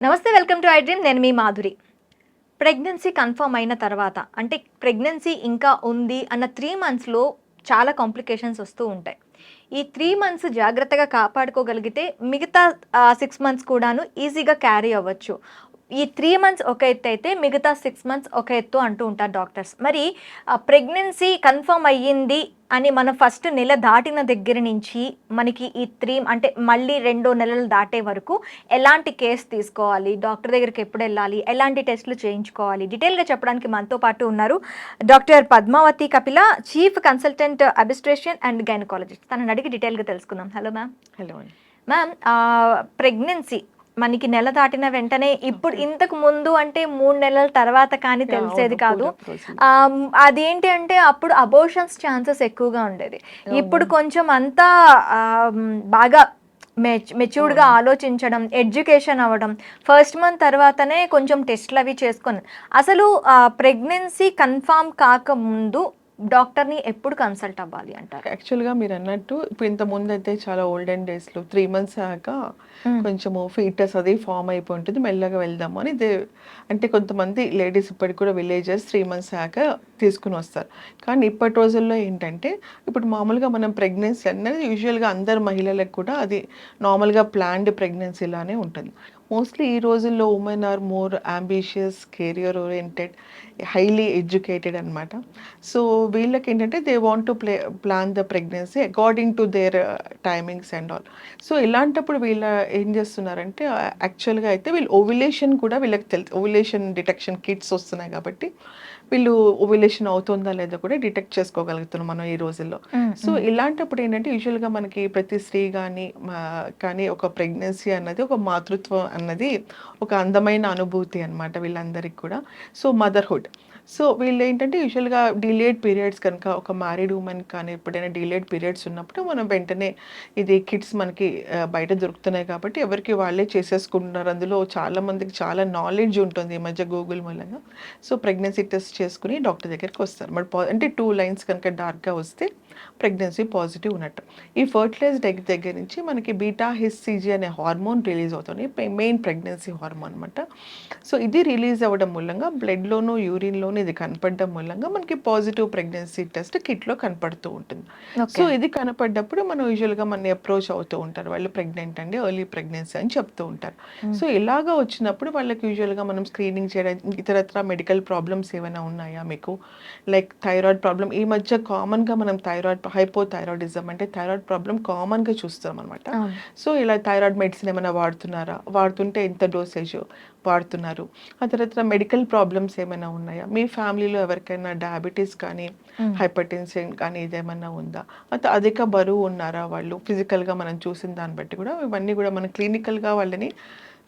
నమస్తే, welcome to I dream. నేను మీ Madhuri. Pregnancy confirm అయిన తర్వాత అంటే ప్రెగ్నెన్సీ ఇంకా ఉంది అన్న 3 మంత్స్లో చాలా కాంప్లికేషన్స్ వస్తూ ఉంటాయి. ఈ 3 మంత్స్ జాగ్రత్తగా కాపాడుకోగలిగితే మిగతా 6 మంత్స్ కూడాను ఈజీగా క్యారీ అవ్వచ్చు. ఈ 3 మంత్స్ ఒక ఎత్తు అయితే మిగతా 6 మంత్స్ ఒక ఎత్తు అంటూ ఉంటారు డాక్టర్స్. మరి ప్రెగ్నెన్సీ కన్ఫర్మ్ అయ్యింది అని మనం ఫస్ట్ నెల దాటిన దగ్గర నుంచి మనకి ఈ 3 అంటే మళ్ళీ 2 నెలలు దాటే వరకు ఎలాంటి కేర్ తీసుకోవాలి, డాక్టర్ దగ్గరికి ఎప్పుడు వెళ్ళాలి, ఎలాంటి టెస్టులు చేయించుకోవాలి, డీటెయిల్గా చెప్పడానికి మనతో పాటు ఉన్నారు doctor Padmavathi Kapila, chief consultant obstetrician and gynaecologist. తనని అడిగి డీటెయిల్గా తెలుసుకుందాం. Hello ma'am. హలో అండి మ్యామ్, ప్రెగ్నెన్సీ మనకి నెల దాటిన వెంటనే ఇప్పుడు ఇంతకు ముందు అంటే 3 నెలల తర్వాత కానీ తెలిసేది కాదు. అదేంటి అంటే అప్పుడు అబోర్షన్స్ ఛాన్సెస్ ఎక్కువగా ఉండేది. ఇప్పుడు కొంచెం అంతా బాగా మెచ్యూర్డ్గా ఆలోచించడం, ఎడ్యుకేషన్ అవ్వడం, ఫస్ట్ మంత్ తర్వాతనే కొంచెం టెస్ట్లు అవి చేసుకొని అసలు ప్రెగ్నెన్సీ కన్ఫామ్ కాకముందు డాక్టర్ని ఎప్పుడు కన్సల్ట్ అవ్వాలి అంటారు? యాక్చువల్గా మీరు అన్నట్టు ఇప్పుడు ఇంత ముందు అయితే చాలా ఓల్డెన్ డేస్లో 3 మంత్స్ అయ్యాక కొంచెము ఫీటస్ అది ఫామ్ అయిపోయి ఉంటుంది, మెల్లగా వెళ్దాము అని అంటే కొంతమంది లేడీస్ ఇప్పటికి కూడా విలేజెస్ 3 మంత్స్ అయ్యాక తీసుకుని వస్తారు. కానీ ఇప్పటి రోజుల్లో ఏంటంటే ఇప్పుడు మామూలుగా మనం ప్రెగ్నెన్సీ అనేది యూజువల్గా అందరు మహిళలకు కూడా అది నార్మల్గా ప్లాన్డ్ ప్రెగ్నెన్సీ లానే ఉంటుంది. మోస్ట్లీ ఈ రోజుల్లో women are more ambitious, career oriented, highly educated అనమాట. సో వీళ్ళకి ఏంటంటే they want to plan the pregnancy according to their timings and all. So ఇలాంటప్పుడు వీళ్ళ ఏం చేస్తున్నారంటే యాక్చువల్గా అయితే వీళ్ళు ఓవ్యులేషన్ కూడా వీళ్ళకి ఓవ్యులేషన్ డిటెక్షన్ కిట్స్ వస్తున్నాయి కాబట్టి వీళ్ళు ఓవ్యులేషన్ అవుతుందా లేదా కూడా డిటెక్ట్ చేసుకోగలుగుతున్నాం మనం ఈ రోజుల్లో. సో ఇలాంటప్పుడు ఏంటంటే యూజువల్గా మనకి ప్రతి స్త్రీ కానీ ఒక ప్రెగ్నెన్సీ అన్నది ఒక మాతృత్వం అన్నది ఒక అందమైన అనుభూతి అనమాట వీళ్ళందరికీ కూడా. So motherhood. సో వీళ్ళు ఏంటంటే యూజువల్గా డిలేడ్ పీరియడ్స్ కనుక ఒక మ్యారీడ్ ఉమెన్ కానీ ఎప్పుడైనా డిలేడ్ పీరియడ్స్ ఉన్నప్పుడు మనం వెంటనే ఇది కిట్స్ మనకి బయట దొరుకుతున్నాయి కాబట్టి ఎవరికి వాళ్ళే చేసేసుకుంటున్నారు. అందులో చాలా మందికి చాలా నాలెడ్జ్ ఉంటుంది ఈ మధ్య గూగుల్ మూలంగా. సో ప్రెగ్నెన్సీ టెస్ట్ చేసుకుని డాక్టర్ దగ్గరికి వస్తారు. మరి అంటే 2 లైన్స్ కనుక డార్క్గా వస్తే ప్రెగ్నెన్సీ పాజిటివ్ ఉన్నట్టు. ఈ ఫర్టిలైజ్డ్ ఎగ్ దగ్గర నుంచి మనకి బీటా హెచ్సిజీ అనే హార్మోన్ రిలీజ్ అవుతుంది, మెయిన్ ప్రెగ్నెన్సీ హార్మోన్ అనమాట. సో ఇది రిలీజ్ అవ్వడం మూలంగా బ్లడ్లోనూ యూరిన్లోనూ ఇది కనపడడం మూలంగా మనకి పాజిటివ్ ప్రెగ్నెన్సీ టెస్ట్ కిట్లో కనపడుతూ ఉంటుంది. సో ఇది కనపడ్డప్పుడు మనం యూజువల్గా మన అప్రోచ్ అవుతూ ఉంటారు, వాళ్ళు ప్రెగ్నెంట్ అండి, ఎర్లీ ప్రెగ్నెన్సీ అని చెప్తూ ఉంటారు. సో ఇలాగా వచ్చినప్పుడు వాళ్ళకి యూజువల్గా మనం స్క్రీనింగ్ చేయడానికి ఇతరత్ర మెడికల్ ప్రాబ్లమ్స్ ఏమైనా ఉన్నాయా మీకు, లైక్ థైరాయిడ్ ప్రాబ్లం. ఈ మధ్య కామన్గా మనం హైపోథైరాయిడిజం అంటే థైరాయిడ్ ప్రాబ్లం కామన్గా చూస్తాం అనమాట. సో ఇలా థైరాయిడ్ మెడిసిన్ ఏమైనా వాడుతున్నారా, వాడుతుంటే ఎంత డోసేజ్ వాడుతున్నారు, ఆ తర్వాత మెడికల్ ప్రాబ్లమ్స్ ఏమైనా ఉన్నాయా, మీ ఫ్యామిలీలో ఎవరికైనా డయాబెటీస్ కానీ హైపర్టెన్షన్ కానీ ఇదేమన్నా ఉందా, అధిక బరువు ఉన్నారా వాళ్ళు, ఫిజికల్గా మనం చూసిన దాన్ని బట్టి కూడా ఇవన్నీ కూడా మనం క్లినికల్గా వాళ్ళని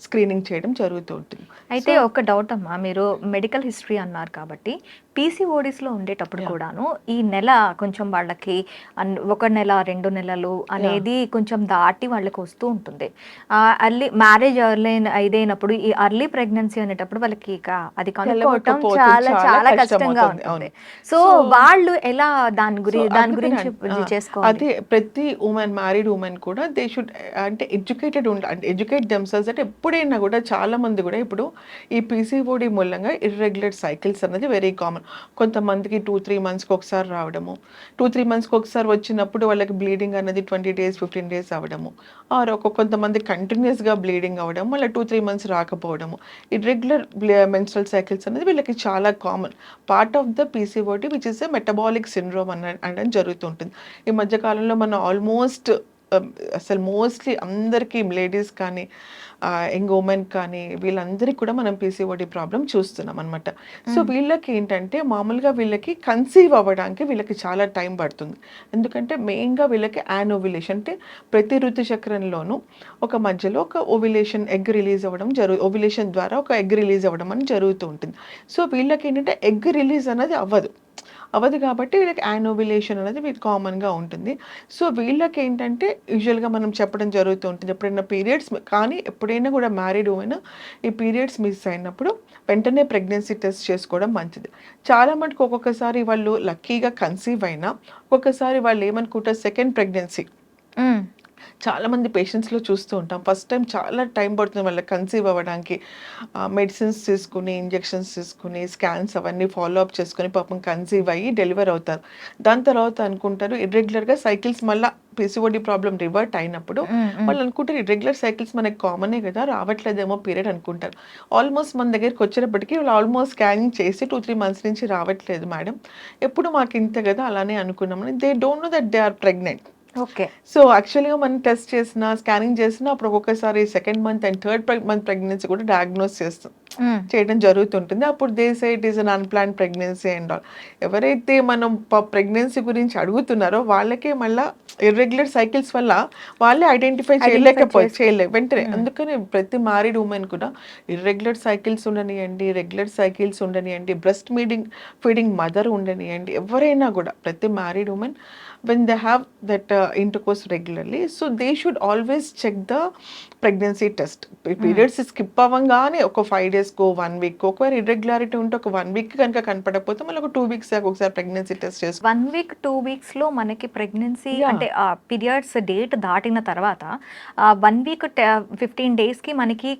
స్క్రీనింగ్ చేయడం జరుగుతూ ఉంటుంది. అయితే ఒక డౌట్ అమ్మా, మీరు మెడికల్ హిస్టరీ అన్నారు కాబట్టి పీసీఓడిస్లో ఉండేటప్పుడు కూడాను ఈ నెల కొంచెం వాళ్ళకి 1 నెల 2 నెలలు అనేది కొంచెం దాటి వాళ్ళకి వస్తూ ఉంటుంది. అర్లీ మ్యారేజ్ ఇదైనప్పుడు ఈ అర్లీ ప్రెగ్నెన్సీ అనేటప్పుడు వాళ్ళకి ఇక అది కనుక్కోవటం చాలా చాలా కష్టంగా ఉంటుంది. సో వాళ్ళు ఎలా దాని గురించి చేసుకోవాలి? అదే ప్రతి ఉమెన్, మ్యారీడ్ ఉమెన్ కూడా దే షుడ్ అంటే ఎడ్యుకేట్ దెమ్సెల్వ్స్. అంటే ఎప్పుడైనా కూడా చాలా మంది కూడా ఇప్పుడు ఈ పీసీఓడి మూలంగా ఇర్రెగ్యులర్ సైకిల్స్ అనేది వెరీ కామన్. కొంతమందికి 2-3 మంత్స్కి ఒకసారి రావడము, 2-3 మంత్స్కి ఒకసారి వచ్చినప్పుడు వాళ్ళకి బ్లీడింగ్ అనేది 20 days 15 days అవ్వడము, ఆర్ కొంతమంది కంటిన్యూస్గా బ్లీడింగ్ అవ్వడం, మళ్ళీ 2-3 మంత్స్ రాకపోవడము. ఇర్రెగ్యులర్ మెన్స్ట్రల్ సైకిల్స్ అనేది వీళ్ళకి చాలా common part of the PCOD which is a metabolic syndrome అనడం జరుగుతుంటుంది. ఈ మధ్యకాలంలో మనం ఆల్మోస్ట్ అసలు మోస్ట్లీ అందరికీ లేడీస్ కానీ యంగ్ ఉమెన్ కానీ వీళ్ళందరికీ కూడా మనం పీసీఓడి ప్రాబ్లం చూస్తున్నాం అనమాట. సో వీళ్ళకి ఏంటంటే మామూలుగా వీళ్ళకి కన్సీవ్ అవ్వడానికి వీళ్ళకి చాలా టైం పడుతుంది. ఎందుకంటే మెయిన్గా వీళ్ళకి ఓవ్యులేషన్ అంటే ప్రతి ఋతు చక్రంలోనూ ఒక మధ్యలో ఒక ఓవ్యులేషన్ ఎగ్ రిలీజ్ అవ్వడం ఓవ్యులేషన్ ద్వారా ఒక ఎగ్ రిలీజ్ అవ్వడం అని జరుగుతూ ఉంటుంది. సో వీళ్ళకి ఏంటంటే ఎగ్ రిలీజ్ అనేది అవ్వదు కాబట్టి వీళ్ళకి యానోవిలేషన్ అనేది వీళ్ళకి కామన్గా ఉంటుంది. సో వీళ్ళకి ఏంటంటే యూజువల్గా మనం చెప్పడం జరుగుతూ ఉంటుంది, ఎప్పుడైనా పీరియడ్స్ కానీ ఎప్పుడైనా కూడా మ్యారీడ్ ఉమెన్ ఈ పీరియడ్స్ మిస్ అయినప్పుడు వెంటనే ప్రెగ్నెన్సీ టెస్ట్ చేసుకోవడం మంచిది. చాలా మటుకు ఒక్కొక్కసారి వాళ్ళు లక్కీగా కన్సీవ్ అయినా ఒక్కొక్కసారి వాళ్ళు ఏమనుకుంటారు సెకండ్ ప్రెగ్నెన్సీ చాలా మంది పేషెంట్స్లో చూస్తూ ఉంటాం. ఫస్ట్ టైం చాలా టైం పడుతుంది వాళ్ళకి కన్సీవ్ అవ్వడానికి. మెడిసిన్స్ తీసుకుని, ఇంజెక్షన్స్ తీసుకుని, స్కాన్స్ అవన్నీ ఫాలో అప్ చేసుకొని పాపం కన్సీవ్ అయ్యి డెలివర్ అవుతారు. దాని తర్వాత అనుకుంటారు ఇర్రెగ్యులర్గా సైకిల్స్ మళ్ళీ పీసీఓడి ప్రాబ్లం రివర్ట్ అయినప్పుడు వాళ్ళు అనుకుంటారు ఇర్రెగ్యులర్ సైకిల్స్ మనకి కామనే కదా, రావట్లేదేమో పీరియడ్ అనుకుంటారు. ఆల్మోస్ట్ మన దగ్గరికి వచ్చేటప్పటికి వాళ్ళు ఆల్మోస్ట్ స్కానింగ్ చేసి 2-3 మంత్స్ నుంచి రావట్లేదు మేడం, ఎప్పుడు మాకు ఇంతే కదా అలానే అనుకున్నామని. They don't know that they are pregnant. Okay. So యాక్చువల్‌గా మనం టెస్ట్ చేసినా, స్కానింగ్ చేసినా అప్పుడు ఒక్కొక్కసారి second month and third month pregnancy కూడా డయాగ్నోస్ చేయడం జరుగుతుంటుంది. అప్పుడు they say it is un unplanned pregnancy and all. ఎవరైతే మనం ప్రెగ్నెన్సీ గురించి అడుగుతున్నారో వాళ్ళకే మళ్ళా ఇర్రెగ్యులర్ సైకిల్స్ వల్ల వాళ్ళే ఐడెంటిఫై చేయలేరు వెంటనే. అందుకని ప్రతి మ్యారీడ్ ఉమెన్ కూడా ఇర్రెగ్యులర్ సైకిల్స్ ఉండనియండి, రెగ్యులర్ సైకిల్స్ ఉండనియండి, బ్రెస్ట్ ఫీడింగ్ మదర్ ఉండనియండి, ఎవరైనా కూడా ప్రతి married women when they have that intercourse regularly, so they should always check the pregnancy test. పీరియడ్స్ స్కిప్ అవ్వంగానే ఒక 5 days కో 1 week కో ఒకవేళ ఇర్రెగ్యులారిటీ ఉంటే ఒక 1 week కనుక కనపడకపోతే మళ్ళీ ఒక 2 weeks ఒకసారి ప్రెగ్నెన్సీ టెస్ట్ చేసుకో. 1 వీక్ 2 వీక్స్లో మనకి ప్రెగ్నెన్సీ Yeah. అంటే పీరియడ్స్ డేట్ దాటిన తర్వాత 1 వీక్ 15 డేస్కి మనకి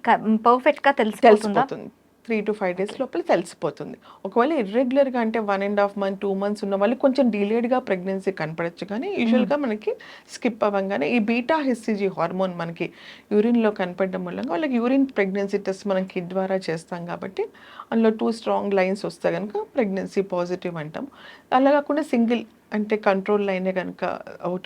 పర్ఫెక్ట్గా తెలిసిపోతుందా? తెలిసిపోతుంది. 3 to 5 days లోపల తెలిసిపోతుంది. ఒకవేళ ఇర్రెగ్యులర్గా అంటే 1.5 month 2 months ఉన్న వాళ్ళు కొంచెం డిలేడ్గా ప్రెగ్నెన్సీ కనపడచ్చు, కానీ యూజువల్గా మనకి స్కిప్ అవ్వగానే ఈ బీటా హెచ్సిజీ హార్మోన్ మనకి యూరిన్లో కనపడడం వల్ల వాళ్ళకి యూరిన్ ప్రెగ్నెన్సీ టెస్ట్ మనం కిడ్ ద్వారా చేస్తాం కాబట్టి అందులో 2 స్ట్రాంగ్ లైన్స్ వస్తే కనుక ప్రెగ్నెన్సీ పాజిటివ్ అంటాం. అలా కాకుండా సింగిల్ అంటే కంట్రోల్ లైనే కనుక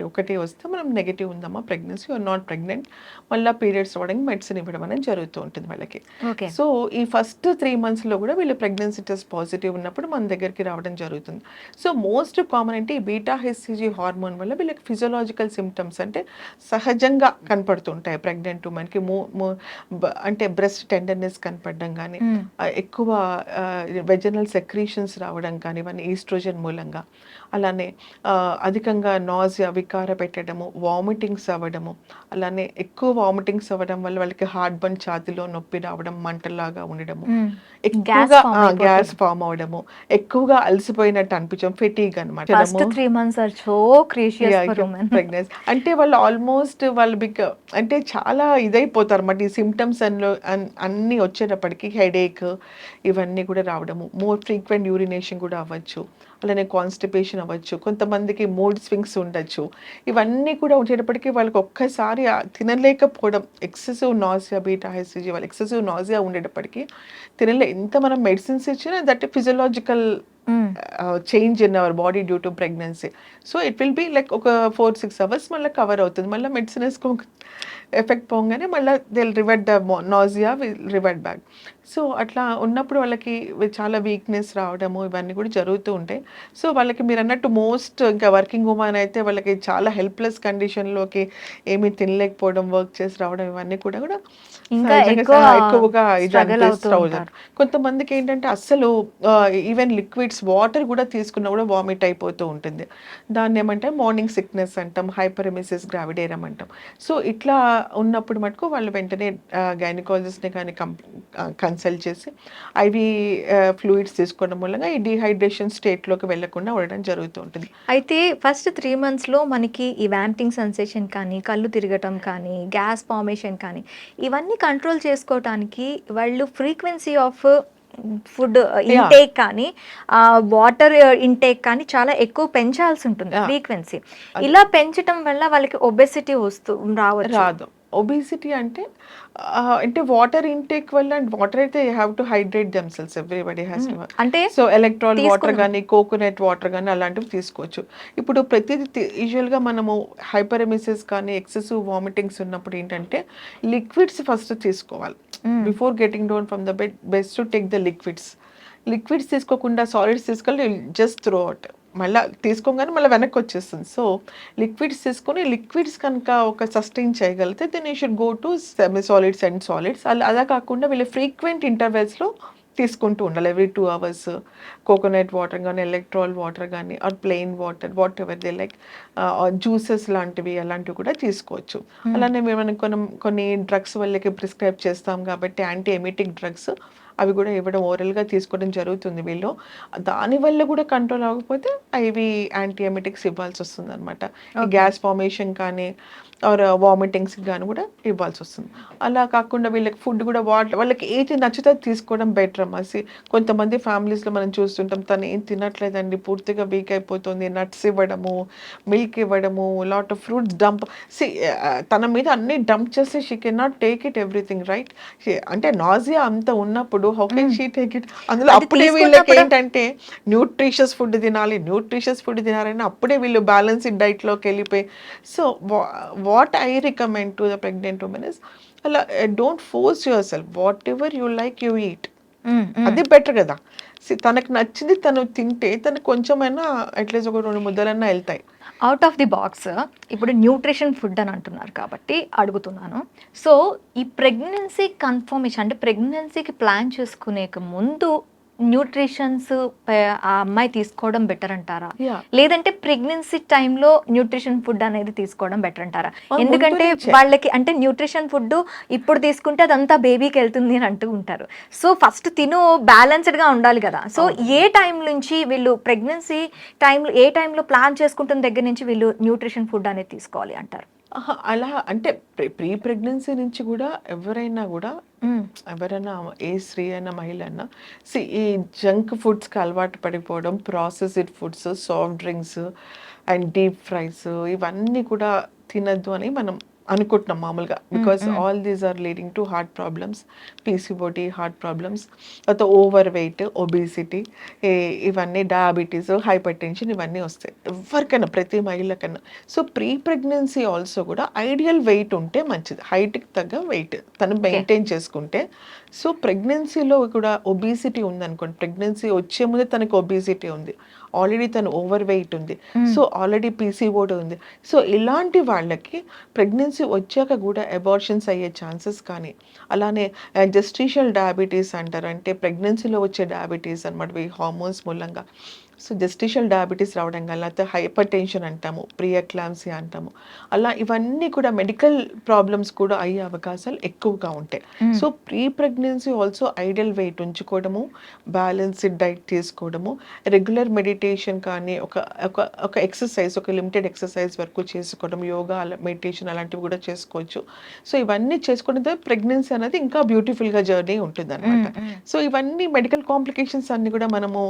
ఒకటే వస్తే మనం నెగిటివ్ ఉందమ్మా ప్రెగ్నెన్సీ ఆర్ నాట్ ప్రెగ్నెంట్, మళ్ళీ పీరియడ్స్ అవ్వడానికి మెడిసిన్ ఇవ్వడం అనేది జరుగుతూ ఉంటుంది వాళ్ళకి. ఓకే. సో ఈ ఫస్ట్ 3 monthsలో కూడా వీళ్ళు ప్రెగ్నెన్సీ టెస్ట్ పాజిటివ్ ఉన్నప్పుడు మన దగ్గరికి రావడం జరుగుతుంది. సో మోస్ట్ కామన్ అంటే ఈ బీటా హెచ్సిజీ హార్మోన్ వల్ల వీళ్ళకి ఫిజియోలాజికల్ సిమ్టమ్స్ అంటే సహజంగా కనపడుతుంటాయి ప్రెగ్నెంట్ ఉమెన్కి. అంటే బ్రెస్ట్ టెండర్నెస్ కనపడడం కానీ, ఎక్కువ వెజనల్ సెక్రీషన్స్ రావడం కానీ, ఇవన్నీ ఈస్ట్రోజన్ మూలంగా. అలానే అధికంగా నాజియా వికార పెట్టడము, వామిటింగ్స్ అవ్వడము, అలానే ఎక్కువ వామిటింగ్స్ అవ్వడం వల్ల వాళ్ళకి హార్ట్ బర్న్, ఛాతీలో నొప్పి రావడం, మంటలాగా ఉండడము, ఎక్కువగా గ్యాస్ ఫామ్ అవడము, ఎక్కువగా అలసిపోయినట్టు అనిపించడం, ఫెటీగ్ అనమాట. First 3 months are so precious for women. Pregnancy అంటే వాళ్ళు ఆల్మోస్ట్ వాళ్ళు అంటే చాలా ఇదైపోతారు అన్నమాట. ఈ సిమ్టమ్స్ అన్నీ వచ్చేటప్పటికి హెడేక్ ఇవన్నీ కూడా రావడము, మోర్ ఫ్రీక్వెంట్ యూరినేషన్ కూడా అవ్వచ్చు, అలానే కాన్స్టిపేషన్ అవ్వచ్చు, కొంతమందికి మూడ్ స్వింగ్స్ ఉండొచ్చు. ఇవన్నీ కూడా ఉండేటప్పటికీ వాళ్ళకి ఒక్కసారి తినలేకపోవడం, ఎక్సెసివ్ నాజియా, బీటా హెచ్సిజీ వాళ్ళు ఎక్సెసివ్ నాజియా ఉండేటప్పటికీ ఎంత మనం మెడిసిన్స్ ఇచ్చినా that physiological change in our body due to pregnancy. So it will be like ఒక 4-6 hours మళ్ళీ కవర్ అవుతుంది. మళ్ళీ మెడిసిన్ వేసుకో ఎఫెక్ట్ పోగానే మళ్ళీ they revert the nausea revert back. So అట్లా ఉన్నప్పుడు వాళ్ళకి చాలా వీక్నెస్ రావడము ఇవన్నీ కూడా జరుగుతూ ఉంటాయి. సో వాళ్ళకి మీరు అన్నట్టు మోస్ట్ ఇంకా వర్కింగ్ ఉమెన్ అయితే వాళ్ళకి చాలా హెల్ప్లెస్ కండిషన్లోకి ఏమీ తినలేకపోవడం, వర్క్ చేసి రావడం ఇవన్నీ కూడా ఇంకా ఎక్కువగా struggle అవుతూ ఉంటారు. కొంతమందికి ఏంటంటే అస్సలు ఈవెన్ లిక్విడ్స్ వాటర్ కూడా తీసుకున్నా కూడా వామిట్ అయిపోతూ ఉంటుంది. దాన్ని ఏమంటే మార్నింగ్ సిక్నెస్ అంటాం, హైపరెమిసిస్ గ్రావిడేరం అంటాం. సో ఇట్లా ఉన్నప్పుడు మటుకు వాళ్ళు వెంటనే గైనకాలజిస్ట్ని కానీ కన్సల్ట్ చేసి ఐవి ఫ్లూయిడ్స్ తీసుకోవడం మూలంగా ఈ డీహైడ్రేషన్ స్టేట్లోకి వెళ్లకుండా ఉండడం జరుగుతూ ఉంటుంది. అయితే ఫస్ట్ 3 monthsలో మనకి ఈ వ్యాంటింగ్ సెన్సేషన్ కానీ, కళ్ళు తిరగటం కానీ, గ్యాస్ ఫార్మేషన్ కానీ ఇవన్నీ కంట్రోల్ చేసుకోవటానికి వాళ్ళు ఫ్రీక్వెన్సీ ఆఫ్ ఫుడ్ ఇంటేక్ కానీ, వాటర్ ఇంటేక్ కానీ చాలా ఎక్కువ పెంచాల్సి ఉంటుంది ఫ్రీక్వెన్సీ. ఇలా పెంచటం వల్ల వాళ్ళకి ఒబెసిటీ రాదు. ఒబిసిటీ అంటే వాటర్ ఇంటేక్ వల్ల, అండ్ వాటర్ అయితే you have to hydrate themselves, everybody has to. అంటే సో ఎలక్ట్రాల్ వాటర్ కానీ, కోకోనట్ వాటర్ కానీ అలాంటివి తీసుకోవచ్చు. ఇప్పుడు ప్రతిదీ యూజువల్గా మనము హైపరెమిసిస్ కానీ ఎక్సెసివ్ వామిటింగ్స్ ఉన్నప్పుడు ఏంటంటే లిక్విడ్స్ ఫస్ట్ తీసుకోవాలి. Before getting down from the bed best to take the liquids తీసుకోకుండా సాలిడ్స్ తీసుకొని జస్ట్ త్రో అవుట్, మళ్ళీ తీసుకోగానే మళ్ళీ వెనక్కి వచ్చేస్తుంది. సో లిక్విడ్స్ తీసుకొని లిక్విడ్స్ కనుక ఒక సస్టైన్ చేయగలిగితే then you should go to semi solids and solids. అలా కాకుండా వీళ్ళు ఫ్రీక్వెంట్ ఇంటర్వెల్స్లో తీసుకుంటూ ఉండాలి. ఎవ్రీ 2 hours కోకోనట్ వాటర్ కానీ, ఎలక్ట్రాల్ వాటర్ కానీ, or plain water, whatever they like, juices లాంటివి అలాంటివి కూడా తీసుకోవచ్చు. అలానే మనం కొన్ని డ్రగ్స్ వాళ్ళకి ప్రిస్క్రైబ్ చేస్తాం కాబట్టి యాంటీ ఎమిటిక్ డ్రగ్స్ అవి కూడా ఇవ్వడం, ఓరల్గా తీసుకోవడం జరుగుతుంది వీళ్ళు. దానివల్ల కూడా కంట్రోల్ అవ్వకపోతే ఐవి యాంటీ ఎమిటిక్స్ ఇవ్వాల్సి వస్తుంది అనమాట. గ్యాస్ ఫార్మేషన్ కానీ ఆర్ వామిటింగ్స్కి కానీ కూడా ఇవ్వాల్సి వస్తుంది. అలా కాకుండా వీళ్ళకి ఫుడ్ కూడా వాళ్ళకి ఏది నచ్చితే అది తీసుకోవడం బెటర్ అమ్మా. కొంతమంది ఫ్యామిలీస్లో మనం చూస్తుంటాం, తను ఏం తినట్లేదండి, పూర్తిగా వీక్ అయిపోతుంది, నట్స్ ఇవ్వడము, మిల్క్ ఇవ్వడము, లాట్ ఆఫ్ ఫ్రూట్స్ డంప్ తన మీద అన్ని డంప్ చేస్తే she can not take it everything, right? అంటే నాజియా అంత ఉన్నప్పుడు how can she take it? అందులో అది అప్పుడే వీళ్ళకి తీసుకున్నప్పుడు ఏంటంటే న్యూట్రిషియస్ ఫుడ్ తినాలని అప్పుడే వీళ్ళు బ్యాలెన్స్డ్ డైట్లోకి వెళ్ళిపోయి. So what I recommend to the pregnant women is, అలా don't force yourself, whatever you like you eat, అది బెటర్ కదా. తనకు నచ్చింది తను తింటే తనకు కొంచెమైనా అట్లీస్ట్ ఒక 2 ముద్దలన్నా వెళ్తాయి. అవుట్ ఆఫ్ ది బాక్స్ ఇప్పుడు న్యూట్రిషన్ ఫుడ్ అని అంటున్నారు కాబట్టి అడుగుతున్నాను. సో ఈ ప్రెగ్నెన్సీ కన్ఫర్మేషన్ అంటే ప్రెగ్నెన్సీకి ప్లాన్ చేసుకునే ముందు న్యూట్రిషన్స్ ఆ అమ్మాయి తీసుకోవడం బెటర్ అంటారా, Yeah. లేదంటే ప్రెగ్నెన్సీ టైంలో న్యూట్రిషన్ ఫుడ్ అనేది తీసుకోవడం బెటర్ అంటారా? ముందు ఎందుకంటే నుంచే. వాళ్ళకి అంటే న్యూట్రిషన్ ఫుడ్ ఇప్పుడు తీసుకుంటే అదంతా బేబీకి వెళ్తుంది అని అంటూ ఉంటారు. సో ఫస్ట్ తిను బ్యాలెన్స్డ్గా ఉండాలి కదా. సో ఏ టైం నుంచి వీళ్ళు ప్రెగ్నెన్సీ టైంలో ఏ టైంలో ప్లాన్ చేసుకుంటున్న దగ్గర నుంచి వీళ్ళు న్యూట్రిషన్ ఫుడ్ అనేది తీసుకోవాలి అంటారు? అలా అంటే ప్రీ ప్రెగ్నెన్సీ నుంచి కూడా ఎవరైనా కూడా, ఎవరైనా ఏ స్త్రీ అయినా మహిళ అయినా ఈ జంక్ ఫుడ్స్కి అలవాటు పడిపోవడం, processed foods, soft drinks and deep fries ఇవన్నీ కూడా తినద్దు అని మనం అనుకుంటున్నాం మామూలుగా. Because all these are leading to heart problems, PCOD, heart problems, తర్వాత ఓవర్ వెయిట్, ఒబేసిటీ, ఇవన్నీ డయాబెటీస్, హైపర్ టెన్షన్ ఇవన్నీ వస్తాయి ఎవరికైనా, ప్రతి మహిళకైనా. సో ప్రీ ప్రెగ్నెన్సీ ఆల్సో కూడా ఐడియల్ వెయిట్ ఉంటే మంచిది, హైట్కి తగ్గ వెయిట్ తను మెయింటైన్ చేసుకుంటే. సో ప్రెగ్నెన్సీలో కూడా ఒబేసిటీ ఉందనుకోండి, ప్రెగ్నెన్సీ వచ్చే ముందే తనకు ఒబేసిటీ ఉంది, ఆల్రెడీ తను ఓవర్ వెయిట్ ఉంది, సో ఆల్రెడీ పీసీఓడి ఉంది. సో ఇలాంటి వాళ్ళకి ప్రెగ్నెన్సీ వచ్చాక కూడా అబార్షన్స్ అయ్యే ఛాన్సెస్ కానీ, అలానే జెస్టిషియల్ డయాబెటీస్ అంటారు, అంటే ప్రెగ్నెన్సీలో వచ్చే డయాబెటీస్ అనమాట, ఈ హార్మోన్స్ మూలంగా. సో జెస్టిషియల్ డయాబెటీస్ రావడం వల్ల, లేకపోతే హైపర్ టెన్షన్ అంటాము, ప్రీఎక్లాంసియా అంటాము, అలా ఇవన్నీ కూడా మెడికల్ ప్రాబ్లమ్స్ కూడా అయ్యే అవకాశాలు ఎక్కువగా ఉంటాయి. So pre pregnancy also ideal weight ఉంచుకోవడము, బ్యాలెన్స్డ్ డైట్ తీసుకోవడము, రెగ్యులర్ మెడిటేషన్ కానీ, ఒక ఎక్సర్సైజ్, ఒక లిమిటెడ్ ఎక్సర్సైజ్ వరకు చేసుకోవడం, యోగా, మెడిటేషన్ అలాంటివి కూడా చేసుకోవచ్చు. సో ఇవన్నీ చేసుకోవడం ద్వారా ప్రెగ్నెన్సీ అనేది ఇంకా బ్యూటిఫుల్గా జర్నీ ఉంటుంది అనమాట. సో ఇవన్నీ మెడికల్ కాంప్లికేషన్స్ అన్ని కూడా మనము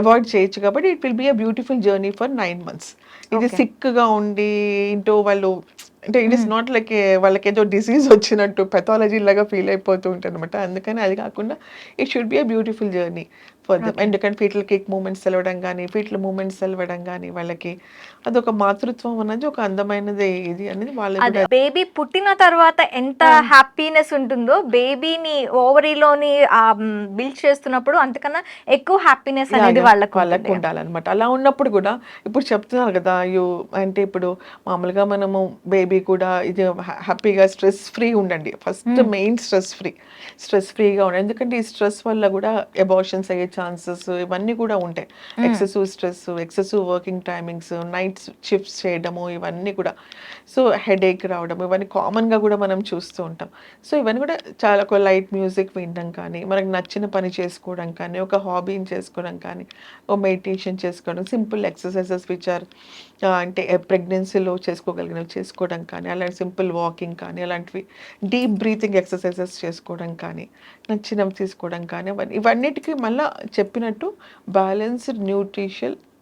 అవాయిడ్ చేయొచ్చు కాబట్టి it will be a beautiful journey for 9 months. ఇది సిక్గా ఉండి ఇంటో వాళ్ళు అంటే ఇట్ ఇస్ నాట్ లైక్ వాళ్ళకి ఏదో డిసీజ్ వచ్చినట్టు పెథాలజీ లాగా ఫీల్ అయిపోతూ ఉంటారు అనమాట. అందుకని అది కాకుండా it should be a beautiful journey for them. ఎందుకంటే ఫీటల్ కిక్ మూమెంట్స్ తెలవడం కానీ, ఫీటల్ మూమెంట్స్ తెలవడం కానీ, వాళ్ళకి అదొక మాతృత్వం అనేది ఒక అందమైనది ఇది అనేది వాళ్ళకి. బేబీ పుట్టిన తర్వాత ఎంత హ్యాపీనెస్ ఉంటుందో బేబీని ఓవరీలోని బిల్డ్ చేస్తున్నప్పుడు అంతకన్నా ఎక్కువ హ్యాపీనెస్ అనేది వాళ్ళకు ఉండాలన్నమాట. అలా ఉన్నప్పుడు కూడా ఇప్పుడు చెప్తున్నారు కదా, అంటే ఇప్పుడు మామూలుగా మనము బేబీ కూడా ఇది హ్యాపీగా స్ట్రెస్ ఫ్రీ ఉండండి, ఫస్ట్ మెయిన్ స్ట్రెస్ ఫ్రీగా ఉండండి. ఎందుకంటే ఈ స్ట్రెస్ వల్ల కూడా అబార్షన్స్ అయ్యే ఛాన్సెస్ ఇవన్నీ కూడా ఉంటాయి. Excessive stress, excessive working timings, night shifts చేయడము, ఇవన్నీ కూడా. సో హెడేక్ రావడం ఇవన్నీ కామన్గా కూడా మనం చూస్తూ ఉంటాం. సో ఇవన్నీ కూడా చాలా, ఒక లైట్ మ్యూజిక్ వినడం కానీ, మనకు నచ్చిన పని చేసుకోవడం కానీ, ఒక హాబీని చేసుకోవడం కానీ, ఒక మెడిటేషన్ చేసుకోవడం, సింపుల్ ఎక్సర్సైజెస్ విచ్ ఆర్ అంటే ప్రెగ్నెన్సీలో చేసుకోవడం కానీ, అలాంటి సింపుల్ వాకింగ్ కానీ, అలాంటివి డీప్ బ్రీతింగ్ ఎక్సర్సైజెస్ చేసుకోవడం కానీ, నచ్చినవి తీసుకోవడం కానీ, ఇవన్నిటికీ మళ్ళీ చెప్పినట్టు బ్యాలెన్స్డ్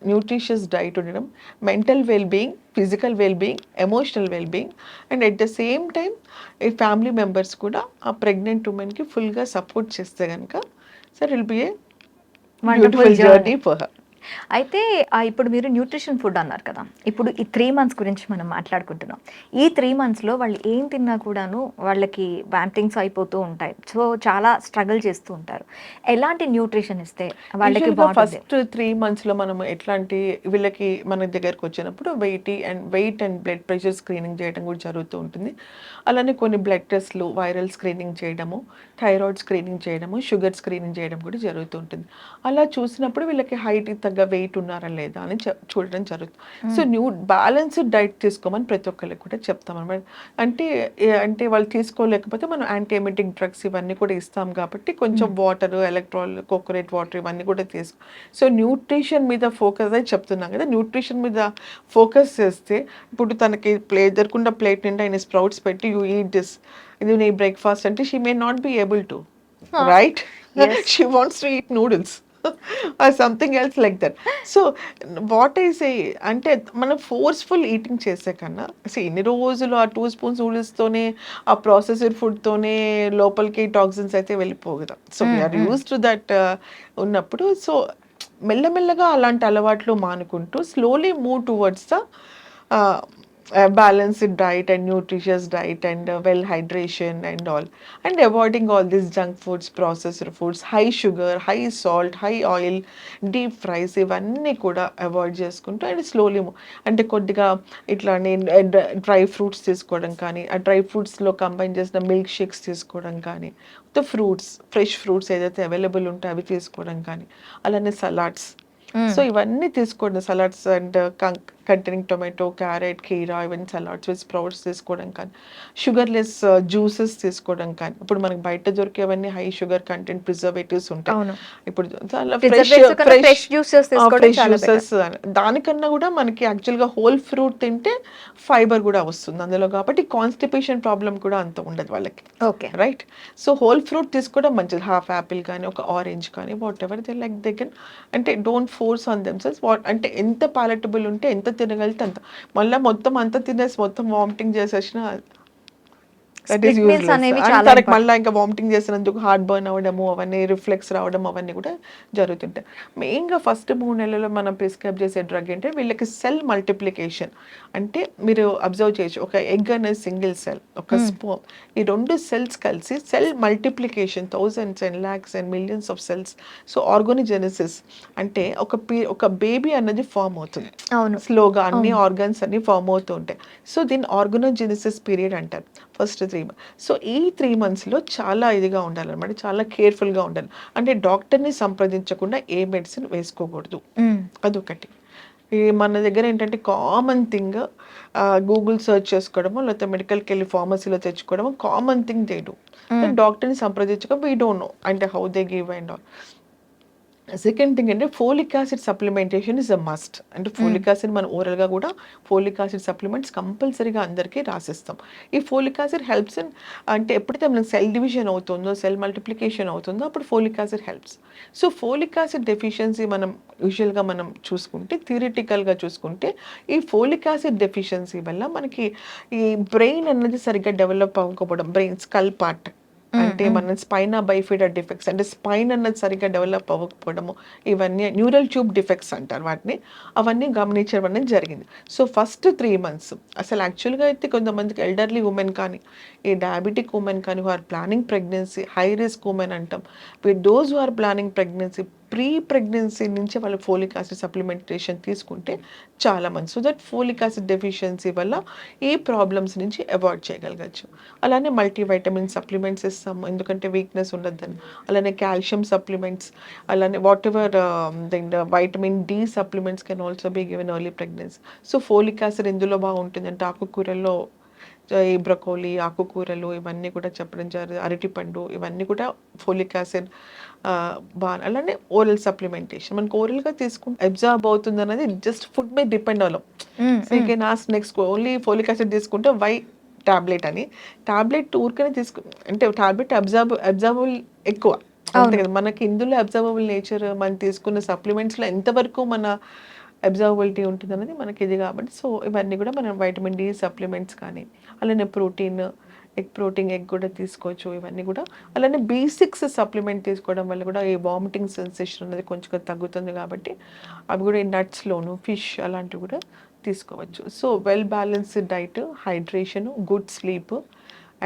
న్యూట్రిషియస్ డైట్ ఉండడం, mental wellbeing, physical wellbeing, emotional wellbeing, and at the same time ఈ ఫ్యామిలీ మెంబర్స్ కూడా ఆ ప్రెగ్నెంట్ ఉమెన్కి ఫుల్గా సపోర్ట్ చేస్తే కనుక sir will be a beautiful journey for her. అయితే ఇప్పుడు మీరు న్యూట్రిషన్ ఫుడ్ అన్నారు కదా, ఇప్పుడు ఈ 3 months గురించి మనం మాట్లాడుకుంటున్నాం. ఈ 3 monthsలో వాళ్ళు ఏం తిన్నా కూడాను వాళ్ళకి వామిటింగ్స్ అయిపోతూ ఉంటాయి. సో చాలా స్ట్రగుల్ చేస్తూ ఉంటారు. ఎలాంటి న్యూట్రిషన్ ఇస్తే వాళ్ళకి బాగుంటుంది? ఫస్ట్ 3 monthsలో మనం ఎట్లాంటి వీళ్ళకి మన దగ్గరకు వచ్చినప్పుడు weight and blood pressure screening చేయడం కూడా జరుగుతూ ఉంటుంది. అలానే కొన్ని బ్లడ్ టెస్ట్లు, వైరల్ స్క్రీనింగ్ చేయడము, థైరాయిడ్ స్క్రీనింగ్ చేయడము, షుగర్ స్క్రీనింగ్ చేయడం కూడా జరుగుతూ ఉంటుంది. అలా చూసినప్పుడు వీళ్ళకి హైట్కి తగ్గ వెయిట్ ఉన్నారా లేదా అని చూడడం జరుగుతుంది. సో బ్యాలెన్స్డ్ డైట్ తీసుకోమని ప్రతి ఒక్కరికి కూడా చెప్తాం అనమాట. అంటే వాళ్ళు తీసుకోలేకపోతే మనం యాంటీఎమిటిక్ డ్రగ్స్ ఇవన్నీ కూడా ఇస్తాం కాబట్టి కొంచెం వాటర్, ఎలక్ట్రాల్, కోకోనట్ వాటర్ ఇవన్నీ కూడా తీసుకో. సో న్యూట్రిషన్ మీద ఫోకస్ అయితే చెప్తున్నాం కదా, న్యూట్రిషన్ మీద ఫోకస్ చేస్తే ఇప్పుడు తనకి ఎదుర్కొన్న ప్లేట్ నిండా ఆయన స్ప్రౌట్స్ పెట్టి యూ ఈట్ దిస్, ఇది నీ బ్రేక్ఫాస్ట్ అంటే she may not be able to, right? She wants to eat noodles or something else like that. So what I say అంటే మనం ఫోర్స్ఫుల్ ఈటింగ్ చేసే కన్నా ఇన్ని రోజులు ఆ 2 స్పూన్స్ నూడిల్స్తోనే ఆ ప్రాసెస్డ్ ఫుడ్తోనే లోపలికి టాక్సిన్స్ అయితే వెళ్ళిపోవు కదా. So we are used to that ఉన్నప్పుడు సో మెల్లమెల్లగా అలాంటి అలవాట్లు మానుకుంటూ slowly move towards the balanced diet and nutritious diet and well hydration and all, and avoiding all these junk foods, processed foods, high sugar, high salt, high oil, deep fries ఇవన్నీ కూడా avoid చేసుకుంటూ and slowly అంటే కొద్దిగా ఇట్లా dry fruits తీసుకోవడం కానీ, ఆ dry ఫ్రూట్స్లో combine చేసిన మిల్క్ షేక్స్ తీసుకోవడం కానీ, ఫ్రూట్స్ ఫ్రెష్ ఫ్రూట్స్ ఏదైతే అవైలబుల్ ఉంటాయో అవి తీసుకోవడం కానీ, అలానే సలాడ్స్. సో ఇవన్నీ తీసుకోండి, salads and containing tomato, carrot, కీరా, ఇవన్నీ సలాడ్స్ విత్ స్ప్రౌట్స్ తీసుకోవడం కానీ, షుగర్లెస్ జ్యూసెస్ తీసుకోవడం కానీ. ఇప్పుడు మనకి బయట దొరికేవన్నీ హై షుగర్ కంటెంట్ ప్రిజర్వేటివ్స్ ఉంటాయి. ఇప్పుడు ఫ్రెష్ జ్యూసెస్ దానికన్నా కూడా మనకి యాక్చువల్గా హోల్ ఫ్రూట్ తింటే ఫైబర్ కూడా వస్తుంది అందులో, కాబట్టి కాన్స్టిపేషన్ ప్రాబ్లం కూడా అంత ఉండదు వాళ్ళకి. Okay, right? So whole fruit తీసుకోవడం మంచిది, హాఫ్ యాపిల్ కానీ, ఒక ఆరెంజ్ కానీ, what ever they like they can. అంటే డోంట్ ఫోర్స్ ఆన్ దెమ్సెల్స్. అంటే ఎంత పాలటబుల్ ఉంటే ఎంత తినగలిగితే అంత. మళ్ళీ మొత్తం అంత తినేసి మొత్తం వామిటింగ్ చేసేసిన దట్ ఈస్ యూజ్లెస్. తనకి మళ్ళీ ఇంకా వామిటింగ్ చేసినందుకు హార్ట్ బర్న్ అవ్వడము, అవన్నీ రిఫ్లెక్స్ రావడం అవన్నీ కూడా జరుగుతుంటాయి. మెయిన్గా ఫస్ట్ 3 నెలల్లో మనం ప్రిస్క్రైబ్ చేసే డ్రగ్ అంటే వీళ్ళకి సెల్ మల్టిప్లికేషన్. అంటే మీరు అబ్జర్వ్ చేయొచ్చు, ఒక ఎగ్ అనేది సింగిల్ సెల్, ఒక స్పోమ్, ఈ 2 సెల్స్ కలిసి cell multiplication, thousands and lakhs and millions of cells. So organogenesis అంటే ఒక బేబీ అన్నది ఫామ్ అవుతుంది స్లోగా, అన్ని ఆర్గన్స్ అన్ని ఫామ్ అవుతూ ఉంటాయి. సో దీన్ని ఆర్గానోజెనసిస్ పీరియడ్ అంటారు ఫస్ట్ 3 months. సో ఈ 3 monthsలో చాలా ఇదిగా ఉండాలన్నమాట, చాలా కేర్ఫుల్గా ఉండాలి. అంటే డాక్టర్ని సంప్రదించకుండా ఏ మెడిసిన్ వేసుకోకూడదు, అదొకటి. మన దగ్గర ఏంటంటే కామన్ థింగ్ గూగుల్ సర్చ్ చేసుకోవడము, లేకపోతే మెడికల్కి వెళ్ళి ఫార్మసీలో తెచ్చుకోవడము కామన్ థింగ్ దే డూ. డాక్టర్ని సంప్రదించక వీ డోంట్ నో అంటే how they give and all. Second thing అంటే folic acid supplementation is a must. అంటే ఫోలిక్ యాసిడ్ మన ఓరల్గా కూడా ఫోలిక్ యాసిడ్ సప్లిమెంట్స్ కంపల్సరీగా అందరికీ రాసిస్తాం. ఈ ఫోలిక్ యాసిడ్ హెల్ప్స్ ఇన్ అంటే ఎప్పుడైతే మనకి సెల్ డివిజన్ అవుతుందో, సెల్ మల్టిప్లికేషన్ అవుతుందో అప్పుడు folic acid helps. So folic acid deficiency మనం యూజువల్గా మనం చూసుకుంటే, థియరిటికల్గా చూసుకుంటే ఈ ఫోలిక్ యాసిడ్ డెఫిషియన్సీ వల్ల మనకి ఈ బ్రెయిన్ అన్నది సరిగ్గా డెవలప్ అవ్వకపోవడం, బ్రెయిన్ స్కల్ పార్ట్ అంటే మన స్పైనా బైఫిడా డిఫెక్ట్స్ అంటే స్పైన్ అన్నది సరిగ్గా డెవలప్ అవ్వకపోవడము, ఇవన్నీ న్యూరల్ ట్యూబ్ డిఫెక్ట్స్ అంటారు వాటిని, అవన్నీ గమనించడం అనేది జరిగింది. సో ఫస్ట్ 3 months అసలు యాక్చువల్గా అయితే కొంతమందికి ఎల్డర్లీ ఉమెన్ కానీ, ఈ డయాబెటిక్ ఉమెన్ కానీ, who are planning pregnancy, high risk women అంటాం, with those who are planning pregnancy, pre pregnancy నుంచి వాళ్ళు ఫోలిక్ యాసిడ్ సప్లిమెంటేషన్ తీసుకుంటే చాలా మంచి. So that folic acid deficiency వల్ల ఈ ప్రాబ్లమ్స్ నుంచి అవాయిడ్ చేయగలగచ్చు. అలానే మల్టీవైటమిన్ సప్లిమెంట్స్ ఇస్తాము, ఎందుకంటే వీక్నెస్ ఉండద్దని. అలానే కాల్షియం సప్లిమెంట్స్, అలానే whatever vitamin D supplements can also be given early pregnancy. So folic acid ఎందులో బాగుంటుంది అంటే ఆకుకూరల్లో ఈ బ్రకోలీ, ఆకుకూరలు ఇవన్నీ కూడా చెప్పడం జరిగింది, అరటిపండు ఇవన్నీ కూడా ఫోలిక్ యాసిడ్ బాగా. అలానే ఓరల్ సప్లిమెంటేషన్ మనకు ఓరల్గా తీసుకుంటే అబ్జార్బ్ అవుతుంది అన్నది జస్ట్ ఫుడ్ మీద డిపెండ్ అవ్వం. So you can ask next only folic acid తీసుకుంటే వై టాబ్లెట్ అని, టాబ్లెట్ ఊరికనే అంటే టాబ్లెట్ అబ్జార్బుల్ ఎక్కువ అంతే కదా. మనకి ఇందులో అబ్జార్బుల్ నేచర్ మనం తీసుకున్న సప్లిమెంట్స్లో ఎంతవరకు మన అబ్జర్వబిలిటీ ఉంటుంది అనేది మనకి ఇది కాబట్టి. సో ఇవన్నీ కూడా మనం వైటమిన్ డి సప్లిమెంట్స్ కానీ, అలానే ప్రోటీన్, ఎగ్ కూడా తీసుకోవచ్చు ఇవన్నీ కూడా. అలానే B6 సప్లిమెంట్ తీసుకోవడం వల్ల కూడా ఈ వామిటింగ్ సెన్సేషన్ అనేది కొంచెం తగ్గుతుంది కాబట్టి అవి కూడా ఈ నట్స్లోను, ఫిష్ అలాంటివి కూడా తీసుకోవచ్చు. So well balanced diet, hydration, good sleep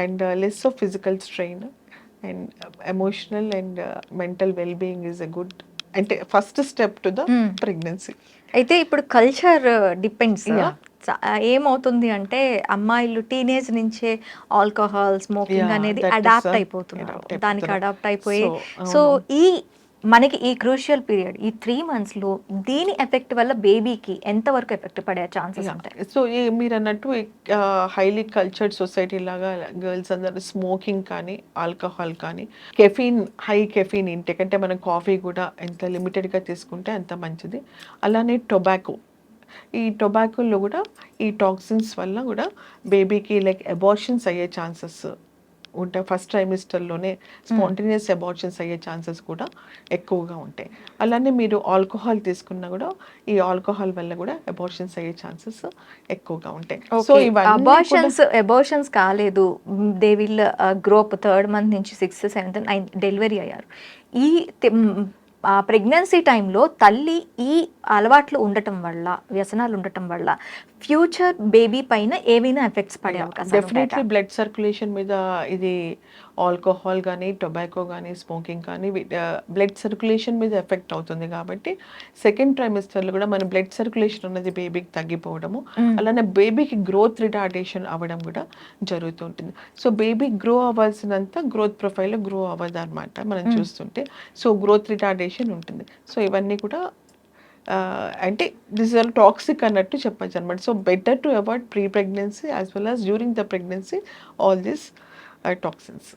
and less of physical strain and emotional and mental wellbeing is a good అంటే first step to the pregnancy. అయితే ఇప్పుడు కల్చర్ డిపెండ్స్, ఏమవుతుంది అంటే అమ్మాయిలు టీనేజ్ నుంచే ఆల్కహాల్, స్మోకింగ్ అనేది అడాప్ట్ అయిపోతున్నారు, దానికి అడాప్ట్ అయిపోయి. సో ఈ మనకి ఈ క్రూషియల్ పీరియడ్ ఈ 3 మంత్స్లో దీని ఎఫెక్ట్ వల్ల బేబీకి ఎంతవరకు ఎఫెక్ట్ పడే ఛాన్సెస్ ఉంటాయి? సో మీరు అన్నట్టు హైలీ కల్చర్డ్ సొసైటీ లాగా గర్ల్స్ అందరూ స్మోకింగ్ కానీ ఆల్కహాల్ కానీ హై కెఫీన్ ఇంటేక్ అంటే మనం కాఫీ కూడా ఎంత లిమిటెడ్గా తీసుకుంటే అంత మంచిది. అలానే టొబాకో, ఈ టొబాకోలో కూడా ఈ టాక్సిన్స్ వల్ల కూడా బేబీకి లైక్ అబార్షన్స్ అయ్యే ఛాన్సెస్ ఉంటాయి. ఫస్ట్ ట్రైమిస్టర్లోనే స్పాంటేనియస్ అబార్షన్స్ అయ్యే ఛాన్సెస్ కూడా ఎక్కువగా ఉంటాయి. అలానే మీరు ఆల్కహాల్ తీసుకున్నా కూడా ఈ ఆల్కహాల్ వల్ల కూడా అబార్షన్స్ అయ్యే ఛాన్సెస్ ఎక్కువగా ఉంటాయి. సో అబార్షన్స్ కాలేదు, they will grow up 3rd month నుంచి 6th 7th 9th డెలివరీ అయ్యారు. ఈ ప్రెగ్నెన్సీ టైంలో తల్లి ఈ అలవాట్లు ఉండటం వల్ల, వ్యసనాలు ఉండటం వల్ల ఫ్యూచర్ బేబీ పైన ఏమైనా ఎఫెక్ట్స్ పడే అవకాశం డెఫినెట్లీ బ్లడ్ సర్క్యులేషన్ మీద ఇది ఆల్కహాల్ కానీ టొబాకో కానీ స్మోకింగ్ కానీ బ్లడ్ సర్క్యులేషన్ మీద ఎఫెక్ట్ అవుతుంది. కాబట్టి సెకండ్ ట్రైమిస్టర్లో కూడా మన బ్లడ్ సర్క్యులేషన్ అనేది బేబీకి తగ్గిపోవడము, అలానే బేబీకి గ్రోత్ రిటార్డేషన్ అవ్వడం కూడా జరుగుతుంటుంది. సో బేబీ గ్రో అవ్వాల్సినంత గ్రోత్ ప్రొఫైల్లో గ్రో అవ్వదు అనమాట మనం చూస్తుంటే. సో గ్రోత్ రిటార్డేషన్ ఉంటుంది. సో ఇవన్నీ కూడా అంటే దిస్ ఆర్ టాక్సిక్ అన్నట్టు చెప్పచ్చు అనమాట. So better to avoid pre pregnancy as well as during the pregnancy all this toxins.